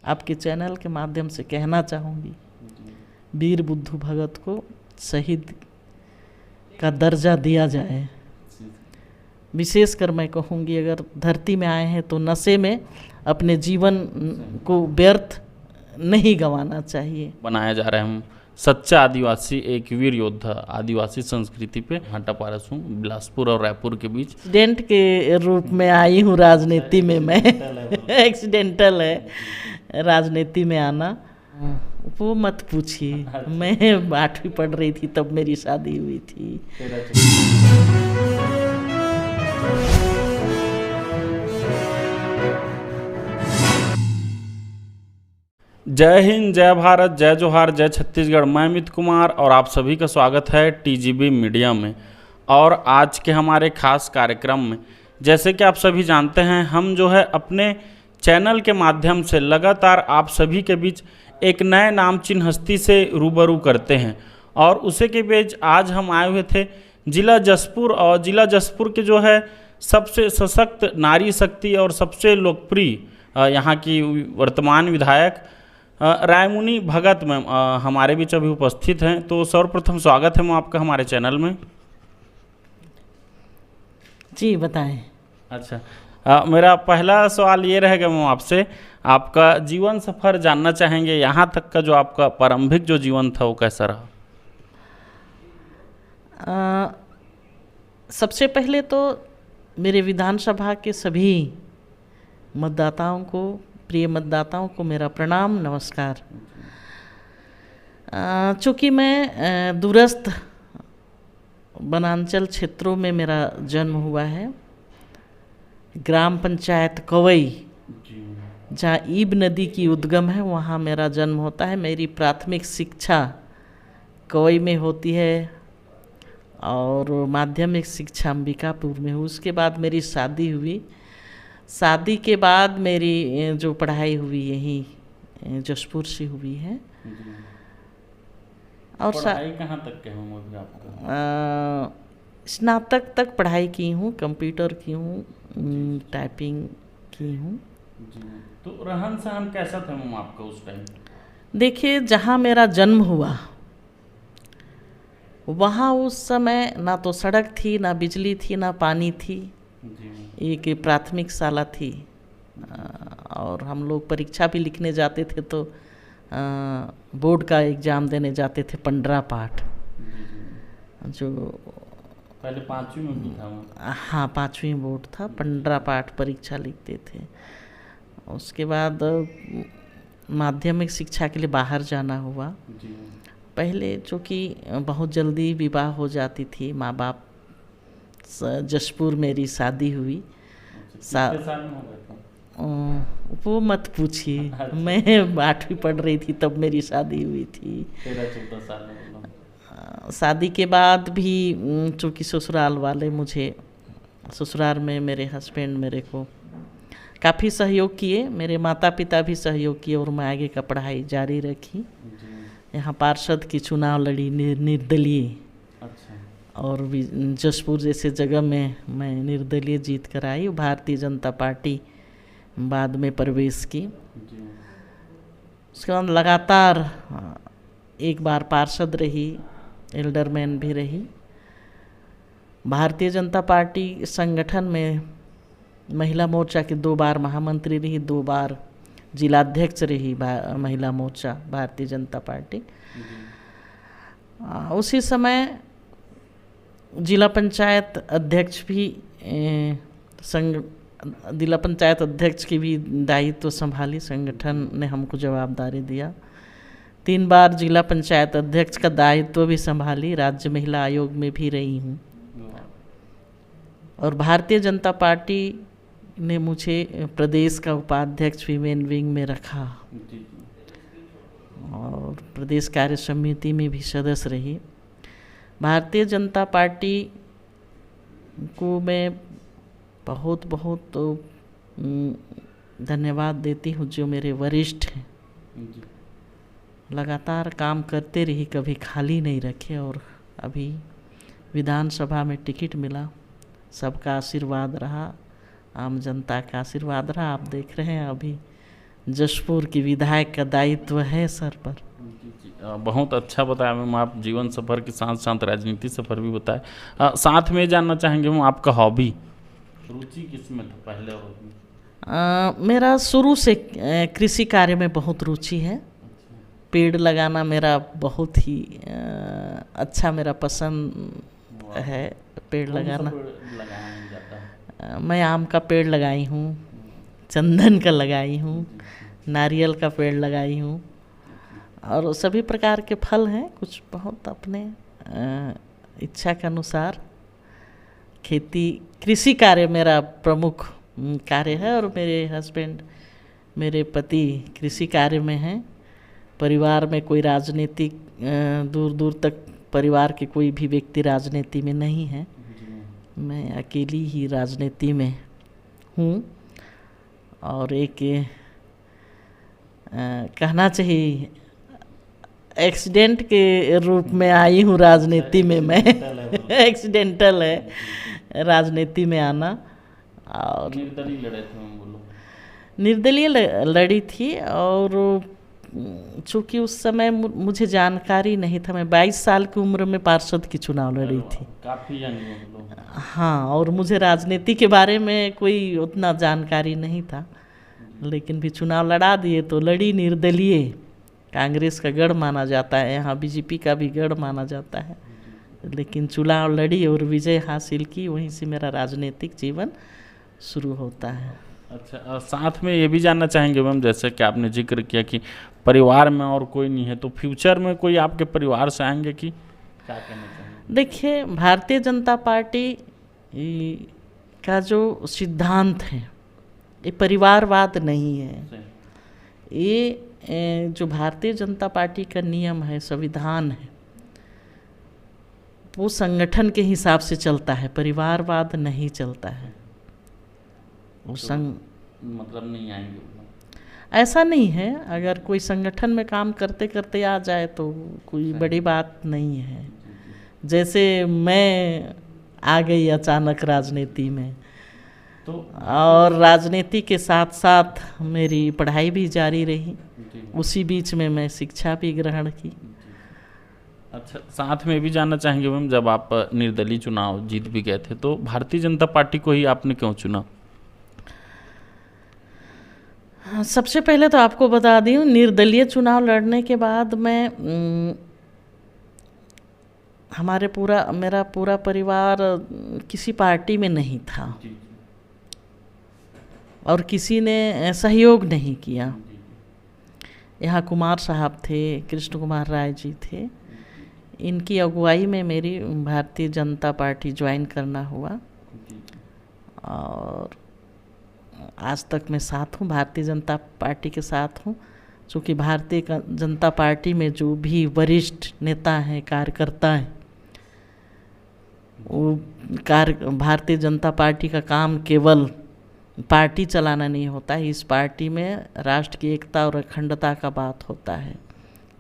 आपके चैनल के माध्यम से कहना चाहूँगी, वीर बुद्धू भगत को शहीद का दर्जा दिया जाए। विशेषकर मैं कहूँगी, अगर धरती में आए हैं तो नशे में अपने जीवन को व्यर्थ नहीं गंवाना चाहिए। बनाया जा रहा है हम सच्चा आदिवासी, एक वीर योद्धा आदिवासी संस्कृति पे भाटापारा हूँ, बिलासपुर और रायपुर के बीच। एक्सीडेंट के रूप में आई हूँ राजनीति में मैं। एक्सीडेंटल है राजनीति में आना, वो मत पूछिए। मैं 8वीं पढ़ रही थी तब मेरी शादी हुई थी। जय हिंद, जय भारत, जय जोहार, जय छत्तीसगढ़। मैं अमित कुमार और आप सभी का स्वागत है टीजीबी मीडिया में। और आज के हमारे खास कार्यक्रम में, जैसे कि आप सभी जानते हैं, हम जो है अपने चैनल के माध्यम से लगातार आप सभी के बीच एक नए नामचीन हस्ती से रूबरू करते हैं। और उसी के बीच आज हम आए हुए थे जिला जशपुर, और जिला जशपुर के जो है सबसे सशक्त नारी शक्ति और सबसे लोकप्रिय यहाँ की वर्तमान विधायक रायमुनी भगत मैम हमारे बीच अभी उपस्थित हैं। तो सर्वप्रथम स्वागत है मैम आपका हमारे चैनल में। जी बताएं। अच्छा, मेरा पहला सवाल ये रहेगा मैम आपसे, आपका जीवन सफ़र जानना चाहेंगे। यहाँ तक का जो आपका प्रारंभिक जो जीवन था वो कैसा रहा? सबसे पहले तो मेरे विधानसभा के सभी मतदाताओं को, प्रिय मतदाताओं को मेरा प्रणाम, नमस्कार। चूँकि मैं दूरस्थ वनांचल क्षेत्रों में मेरा जन्म हुआ है, ग्राम पंचायत कवई जहाँ ईब नदी की उद्गम है वहाँ मेरा जन्म होता है। मेरी प्राथमिक शिक्षा कवई में होती है और माध्यमिक शिक्षा अंबिकापुर में हुई। उसके बाद मेरी शादी हुई। शादी के बाद मेरी जो पढ़ाई हुई यहीं जशपुर से हुई है। और पढ़ाई कहाँ तक के हूँ आपका? स्नातक तक पढ़ाई की हूँ, कंप्यूटर की हूँ, टाइपिंग की हूँ। तो रहन सहन कैसा था मैम आपका उस टाइम? देखिए, जहाँ मेरा जन्म हुआ वहाँ उस समय ना तो सड़क थी, ना बिजली थी, ना पानी थी। एक प्राथमिक शाला थी और हम लोग परीक्षा भी लिखने जाते थे तो बोर्ड का एग्ज़ाम देने जाते थे पंडरा पाठ, जो पहले 5वीं में भी था। हाँ, 5वीं बोर्ड था, पंडरा पाठ परीक्षा लिखते थे। उसके बाद माध्यमिक शिक्षा के लिए बाहर जाना हुआ। पहले चूँकि बहुत जल्दी विवाह हो जाती थी, माँ बाप, जशपुर मेरी शादी हुई। कितने साल में हो गए? वो मत पूछिए। मैं 8वीं पढ़ रही थी तब मेरी शादी हुई थी। 13-14 साल में। शादी के बाद भी चूँकि ससुराल वाले मुझे, ससुराल में मेरे हस्बैंड मेरे को काफ़ी सहयोग किए, मेरे माता पिता भी सहयोग किए और मैं आगे का पढ़ाई जारी रखी। यहाँ पार्षद की चुनाव लड़ी निर्दलीय। अच्छा। और भी जशपुर जैसे जगह में मैं निर्दलीय जीत कर आई। भारतीय जनता पार्टी बाद में प्रवेश की। उसके बाद लगातार एक बार पार्षद रही, एल्डरमैन भी रही। भारतीय जनता पार्टी संगठन में महिला मोर्चा की 2 बार महामंत्री रही, 2 बार जिलाध्यक्ष रही महिला मोर्चा भारतीय जनता पार्टी। उसी समय जिला पंचायत अध्यक्ष भी जिला पंचायत अध्यक्ष की भी दायित्व संभाली। संगठन ने हमको जवाबदारी दिया। 3 बार जिला पंचायत अध्यक्ष का दायित्व भी संभाली। राज्य महिला आयोग में भी रही हूँ। और भारतीय जनता पार्टी ने मुझे प्रदेश का उपाध्यक्ष विमेन विंग में रखा और प्रदेश कार्य समिति में भी सदस्य रही। भारतीय जनता पार्टी को मैं बहुत बहुत धन्यवाद देती हूँ, जो मेरे वरिष्ठ हैं। लगातार काम करते रही, कभी खाली नहीं रखे। और अभी विधानसभा में टिकट मिला, सबका आशीर्वाद रहा, आम जनता का आशीर्वाद रहा। आप देख रहे हैं अभी जशपुर की विधायक का दायित्व है सर पर। बहुत अच्छा बताया मैम, आप जीवन सफ़र के साथ साथ राजनीति सफ़र भी बताए। साथ में जानना चाहेंगे मैम, आपका हॉबी, रुचि किस में था पहले और अभी? मेरा शुरू से कृषि कार्य में बहुत रुचि है। पेड़ लगाना मेरा बहुत ही अच्छा, मेरा पसंद है पेड़ लगाना। मैं आम का पेड़ लगाई हूँ, चंदन का लगाई हूँ, नारियल का पेड़ लगाई हूँ, और सभी प्रकार के फल हैं। कुछ बहुत अपने इच्छा के अनुसार खेती, कृषि कार्य मेरा प्रमुख कार्य है। और मेरे हस्बैंड, मेरे पति कृषि कार्य में हैं। परिवार में कोई राजनीतिक, दूर दूर तक परिवार के कोई भी व्यक्ति राजनीति में नहीं है। मैं अकेली ही राजनीति में हूँ। और एक कहना चाहिए एक्सीडेंट के रूप में आई हूँ राजनीति में मैं। एक्सीडेंटल है राजनीति में आना। और निर्दलीय लड़ी थी, और चूँकि उस समय मुझे जानकारी नहीं था, मैं 22 साल की उम्र में पार्षद की चुनाव लड़ी थी। काफ़ी हाँ, और मुझे राजनीति के बारे में कोई उतना जानकारी नहीं था, लेकिन भी चुनाव लड़ा दिए तो लड़ी। निर्दलीय, कांग्रेस का गढ़ माना जाता है, यहाँ बीजेपी का भी गढ़ माना जाता है, लेकिन चुनाव लड़ी और विजय हासिल की। वहीं से मेरा राजनीतिक जीवन शुरू होता है। अच्छा, साथ में ये भी जानना चाहेंगे मैम, जैसे कि आपने जिक्र किया कि परिवार में और कोई नहीं है, तो फ्यूचर में कोई आपके परिवार से आएंगे कि क्या कहना चाहेंगे? देखिए, भारतीय जनता पार्टी का जो सिद्धांत है ये परिवारवाद नहीं है। ये जो भारतीय जनता पार्टी का नियम है, संविधान है, वो संगठन के हिसाब से चलता है, परिवारवाद नहीं चलता है। वो मतलब नहीं आएंगे, ऐसा नहीं है। अगर कोई संगठन में काम करते करते आ जाए तो कोई बड़ी बात नहीं है। जैसे मैं आ गई अचानक राजनीति में, तो और राजनीति के साथ साथ मेरी पढ़ाई भी जारी रही, उसी बीच में मैं शिक्षा भी ग्रहण की। अच्छा, साथ में भी जानना चाहेंगे मैम, जब आप निर्दलीय चुनाव जीत भी गए थे तो भारतीय जनता पार्टी को ही आपने क्यों चुना? सबसे पहले तो आपको बता दूं, निर्दलीय चुनाव लड़ने के बाद मैं मेरा पूरा परिवार किसी पार्टी में नहीं था, और किसी ने सहयोग नहीं किया। यहाँ कुमार साहब थे, कृष्ण कुमार राय जी थे, इनकी अगुवाई में मेरी भारतीय जनता पार्टी ज्वाइन करना हुआ, और आज तक मैं साथ हूँ, भारतीय जनता पार्टी के साथ हूँ। चूँकि भारतीय जनता पार्टी में जो भी वरिष्ठ नेता हैं, कार्यकर्ता हैं, वो भारतीय जनता पार्टी का काम केवल पार्टी चलाना नहीं होता है। इस पार्टी में राष्ट्र की एकता और अखंडता का बात होता है,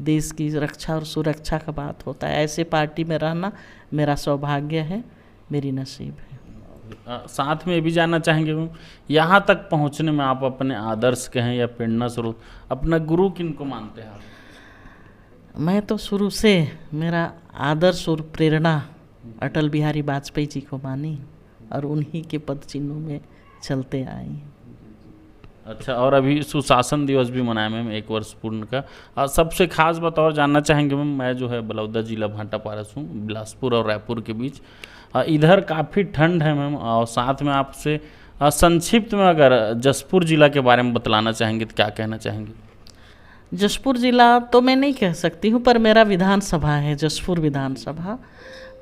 देश की रक्षा और सुरक्षा का बात होता है। ऐसे पार्टी में रहना मेरा सौभाग्य है, मेरी नसीब है। साथ में ये भी जानना चाहेंगे मैम, यहाँ तक पहुँचने में आप अपने आदर्श कहें या प्रेरणा स्रोत, अपना गुरु किन को मानते हैं आप? मैं तो शुरू से मेरा आदर्श और प्रेरणा अटल बिहारी वाजपेयी जी को मानी, और उन्हीं के पद चिन्हों में चलते आए हैं। अच्छा, और अभी सुशासन दिवस भी मनाया मैम, 1 वर्ष पूर्ण का। सबसे खास बात और जानना चाहेंगे मैम, मैं जो है बलौदा जिला भाटापारा हूँ, बिलासपुर और रायपुर के बीच। इधर काफ़ी ठंड है मैम, और साथ में आपसे संक्षिप्त में अगर जशपुर ज़िला के बारे में बतलाना चाहेंगे तो क्या कहना चाहेंगे? जशपुर ज़िला तो मैं नहीं कह सकती हूँ, पर मेरा विधानसभा है जशपुर विधानसभा।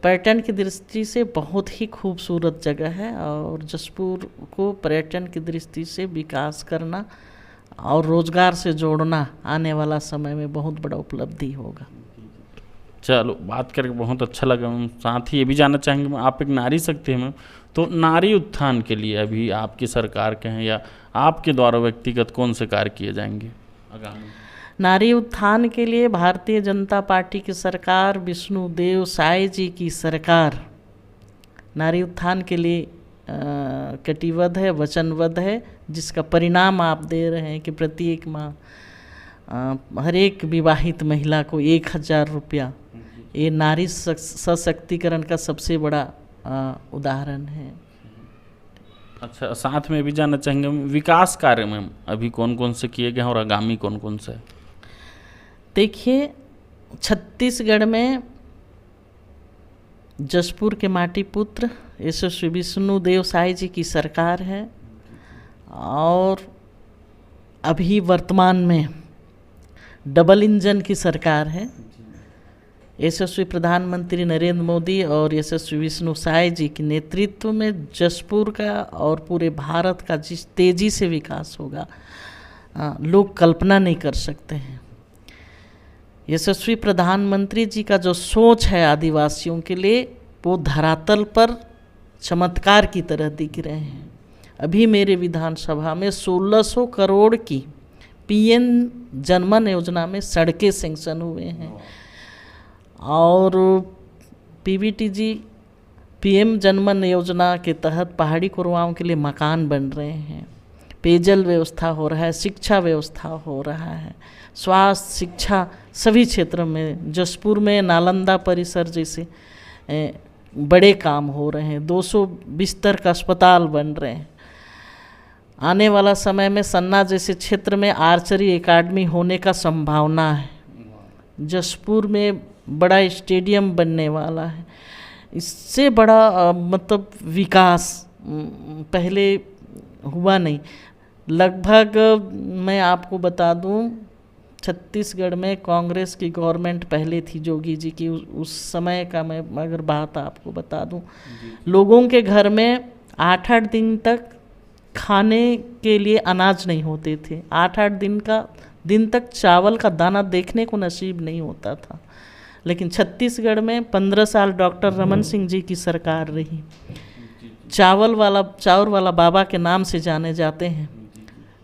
पर्यटन की दृष्टि से बहुत ही खूबसूरत जगह है, और जशपुर को पर्यटन की दृष्टि से विकास करना और रोज़गार से जोड़ना आने वाला समय में बहुत बड़ा उपलब्धि होगा। चलो, बात करके बहुत अच्छा लगा मैम। साथ ही ये भी जानना चाहेंगे मैम, आप एक नारी शक्ति हैं मैम, तो नारी उत्थान के लिए अभी आपकी सरकार के हैं या आपके द्वारा व्यक्तिगत कौन से कार्य किए जाएंगे आगामी? नारी उत्थान के लिए भारतीय जनता पार्टी की सरकार, विष्णुदेव साय जी की सरकार नारी उत्थान के लिए कटिबद्ध है, वचनबद्ध है, जिसका परिणाम आप दे रहे हैं कि प्रत्येक माह हर एक विवाहित महिला को 1000 रुपया, ये नारी सशक्तिकरण का सबसे बड़ा उदाहरण है। अच्छा, साथ में भी जानना चाहेंगे विकास कार्य में अभी कौन कौन से किए गए हैं और आगामी कौन कौन से? देखिए, छत्तीसगढ़ में जशपुर के माटी पुत्र यशस्वी विष्णुदेव साय जी की सरकार है, और अभी वर्तमान में डबल इंजन की सरकार है। यशस्वी प्रधानमंत्री नरेंद्र मोदी और यशस्वी विष्णु साय जी के नेतृत्व में जशपुर का और पूरे भारत का जिस तेज़ी से विकास होगा, लोग कल्पना नहीं कर सकते हैं। यशस्वी प्रधानमंत्री जी का जो सोच है आदिवासियों के लिए, वो धरातल पर चमत्कार की तरह दिख रहे हैं। अभी मेरे विधानसभा में 1600 करोड़ की पीएम जनमन योजना में सड़कें सैंक्शन हुए हैं, और पीवीटीजी पीएम जनमन योजना के तहत पहाड़ी कुरवाओं के लिए मकान बन रहे हैं, पेयजल व्यवस्था हो रहा है, शिक्षा व्यवस्था हो रहा है, स्वास्थ्य, शिक्षा सभी क्षेत्रों में। जशपुर में नालंदा परिसर जैसे बड़े काम हो रहे हैं, 200 बिस्तर का अस्पताल बन रहे हैं। आने वाला समय में सन्ना जैसे क्षेत्र में आर्चरी एकेडमी होने का संभावना है। जशपुर में बड़ा स्टेडियम बनने वाला है। इससे बड़ा मतलब विकास पहले हुआ नहीं। लगभग मैं आपको बता दूं, छत्तीसगढ़ में कांग्रेस की गवर्नमेंट पहले थी जोगी जी की, उस समय का मैं अगर बात आपको बता दूं, लोगों के घर में 8-8 दिन तक खाने के लिए अनाज नहीं होते थे। 8-8 दिन तक चावल का दाना देखने को नसीब नहीं होता था। लेकिन छत्तीसगढ़ में 15 साल डॉक्टर रमन सिंह जी की सरकार रही। चावल वाला बाबा के नाम से जाने जाते हैं।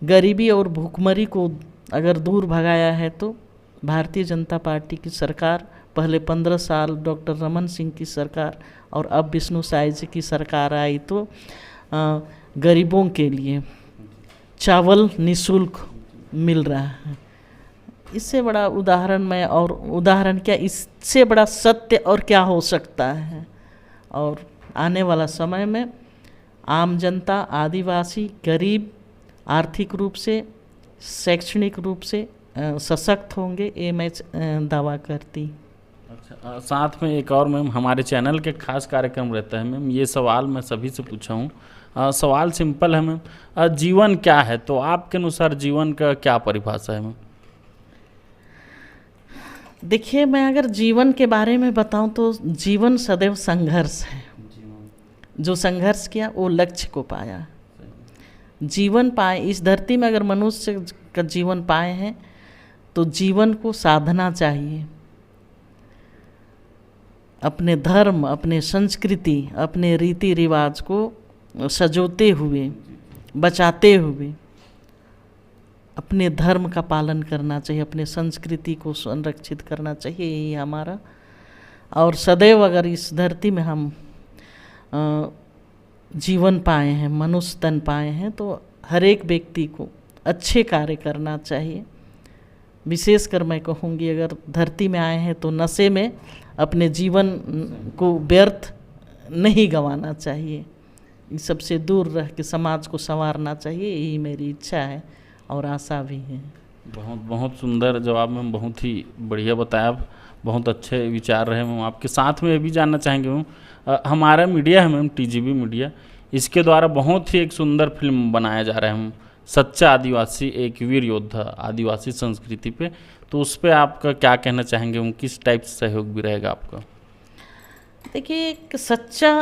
गरीबी और भूखमरी को अगर दूर भगाया है तो भारतीय जनता पार्टी की सरकार, पहले 15 साल डॉक्टर रमन सिंह की सरकार, और अब विष्णु साय जी की सरकार आई तो गरीबों के लिए चावल निःशुल्क मिल रहा है। इससे बड़ा उदाहरण क्या, इससे बड़ा सत्य और क्या हो सकता है। और आने वाला समय में आम जनता, आदिवासी, गरीब आर्थिक रूप से, शैक्षणिक रूप से सशक्त होंगे, ये मैं दावा करती। अच्छा, साथ में एक और मैम, हमारे चैनल के खास कार्यक्रम रहता है मैम, ये सवाल मैं सभी से पूछा हूँ। सवाल सिंपल है मैम, जीवन क्या है? तो आपके अनुसार जीवन का क्या परिभाषा है मैम? देखिए, मैं अगर जीवन के बारे में बताऊं तो जीवन सदैव संघर्ष है। जो संघर्ष किया वो लक्ष्य को पाया। जीवन पाए, इस धरती में अगर मनुष्य का जीवन पाए हैं तो जीवन को साधना चाहिए। अपने धर्म, अपने संस्कृति, अपने रीति रिवाज को सजोते हुए, बचाते हुए अपने धर्म का पालन करना चाहिए, अपने संस्कृति को संरक्षित करना चाहिए, यही हमारा। और सदैव अगर इस धरती में हम जीवन पाए हैं, मनुष्य तन पाए हैं, तो हर एक व्यक्ति को अच्छे कार्य करना चाहिए। विशेषकर मैं कहूँगी, अगर धरती में आए हैं तो नशे में अपने जीवन को व्यर्थ नहीं गंवाना चाहिए। इन सबसे दूर रह के समाज को संवारना चाहिए, यही मेरी इच्छा है और आशा भी है। बहुत बहुत सुंदर जवाब मैम, बहुत ही बढ़िया बताया, बहुत अच्छे विचार रहे मैम आपके। साथ में ये भी जानना चाहेंगे मैम, हमारा मीडिया है मैम, टीजीबी मीडिया, इसके द्वारा बहुत ही एक सुंदर फिल्म बनाया जा रहा है मैम, सच्चा आदिवासी, एक वीर योद्धा आदिवासी संस्कृति पे, तो उस पर आपका क्या कहना चाहेंगे मैम? किस टाइप से सहयोग भी रहेगा आपका? देखिए, एक सच्चा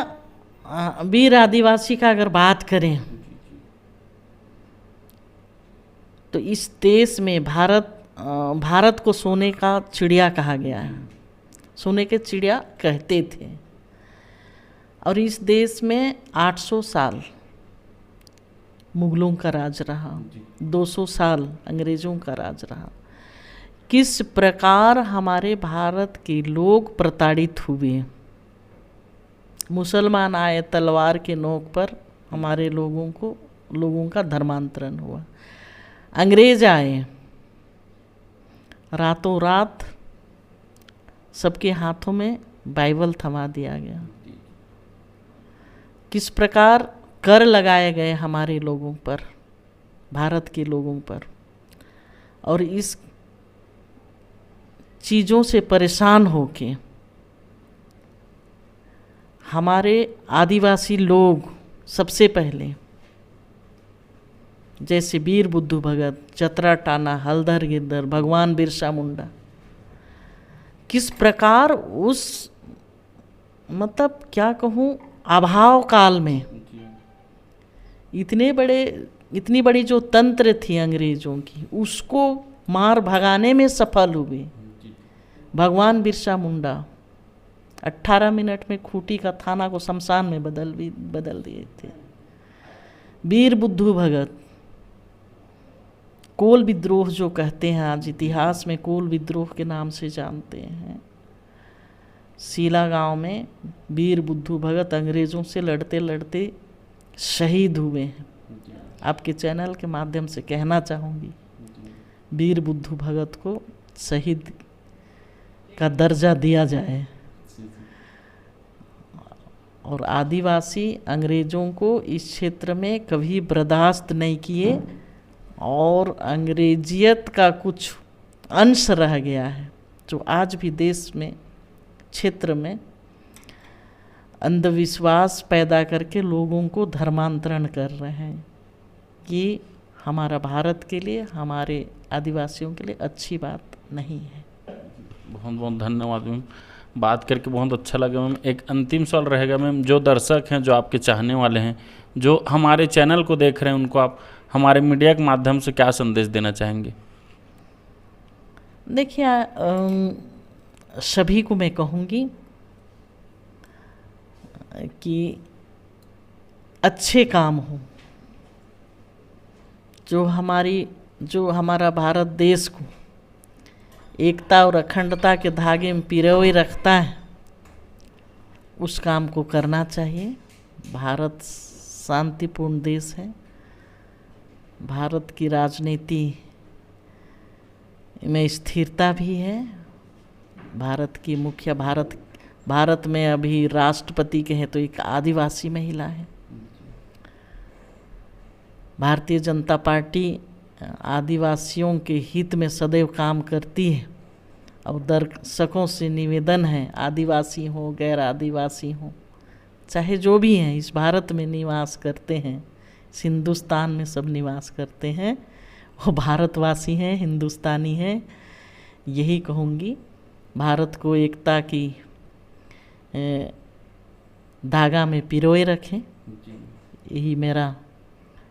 वीर आदिवासी का अगर बात करें तो इस देश में भारत को सोने का चिड़िया कहा गया है। सोने के चिड़िया कहते थे। और इस देश में 800 साल मुगलों का राज रहा, 200 साल अंग्रेज़ों का राज रहा। किस प्रकार हमारे भारत के लोग प्रताड़ित हुए। मुसलमान आए, तलवार के नोक पर हमारे लोगों का धर्मांतरण हुआ। अंग्रेज आए, रातों रात सबके हाथों में बाइबल थमा दिया गया। किस प्रकार कर लगाए गए हमारे लोगों पर, भारत के लोगों पर, और इस चीज़ों से परेशान होके हमारे आदिवासी लोग सबसे पहले, जैसे वीर बुद्धू भगत, चतरा टाना, हलधर गिरधर, भगवान बिरसा मुंडा, किस प्रकार उस मतलब क्या कहूँ अभाव काल में इतनी बड़ी जो तंत्र थी अंग्रेजों की, उसको मार भगाने में सफल हुए। भगवान बिरसा मुंडा 18 मिनट में खूंटी का थाना को शमशान में बदल दिए थे। वीर बुद्धू भगत, कोल विद्रोह जो कहते हैं, आज इतिहास में कोल विद्रोह के नाम से जानते हैं, सीला गांव में वीर बुद्धू भगत अंग्रेज़ों से लड़ते लड़ते शहीद हुए हैं। आपके चैनल के माध्यम से कहना चाहूँगी, वीर बुद्धू भगत को शहीद का दर्जा दिया जाए। और आदिवासी अंग्रेज़ों को इस क्षेत्र में कभी बर्दाश्त नहीं किए, और अंग्रेजियत का कुछ अंश रह गया है जो आज भी देश में, क्षेत्र में अंधविश्वास पैदा करके लोगों को धर्मांतरण कर रहे हैं। ये हमारा भारत के लिए, हमारे आदिवासियों के लिए अच्छी बात नहीं है। बहुत बहुत धन्यवाद मैम, बात करके बहुत अच्छा लगा मैम। एक अंतिम सवाल रहेगा मैम, जो दर्शक हैं, जो आपके चाहने वाले हैं, जो हमारे चैनल को देख रहे हैं, उनको आप हमारे मीडिया के माध्यम से क्या संदेश देना चाहेंगे? देखिए, सभी को मैं कहूँगी कि अच्छे काम हो, जो हमारा भारत देश को एकता और अखंडता के धागे में पिरोए रखता है, उस काम को करना चाहिए। भारत शांतिपूर्ण देश है। भारत की राजनीति में स्थिरता भी है। भारत में अभी राष्ट्रपति के हैं तो एक आदिवासी महिला है। भारतीय जनता पार्टी आदिवासियों के हित में सदैव काम करती है। और दर्शकों से निवेदन है, आदिवासी हो गैर आदिवासी हो, चाहे जो भी हैं, इस भारत में निवास करते हैं, इस हिंदुस्तान में सब निवास करते हैं, वो भारतवासी हैं, हिंदुस्तानी हैं। यही कहूँगी, भारत को एकता की धागा में पिरोए रखें, यही मेरा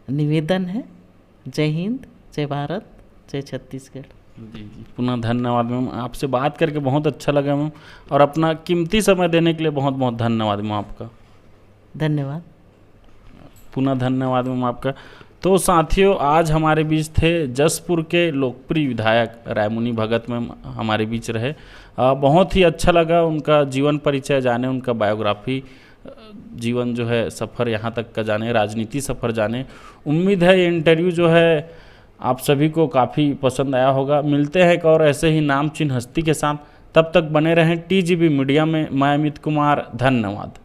निवेदन है। जय हिंद, जय भारत, जय छत्तीसगढ़। जी, पुनः धन्यवाद मैम, आपसे बात करके बहुत अच्छा लगा मैम, और अपना कीमती समय देने के लिए बहुत बहुत धन्यवाद मैम आपका। धन्यवाद। पुनः धन्यवाद मैम आपका। तो साथियों, आज हमारे बीच थे जसपुर के लोकप्रिय विधायक रायमुनि भगत मैम हमारे बीच रहे। बहुत ही अच्छा लगा उनका जीवन परिचय जाने, उनका बायोग्राफी, जीवन जो है सफ़र यहाँ तक का जाने, राजनीति सफ़र जाने। उम्मीद है ये इंटरव्यू जो है आप सभी को काफ़ी पसंद आया होगा। मिलते हैं एक और ऐसे ही नामचीन हस्ती के साथ, तब तक बने रहें TGB मीडिया में। मैं अमित कुमार, धन्यवाद।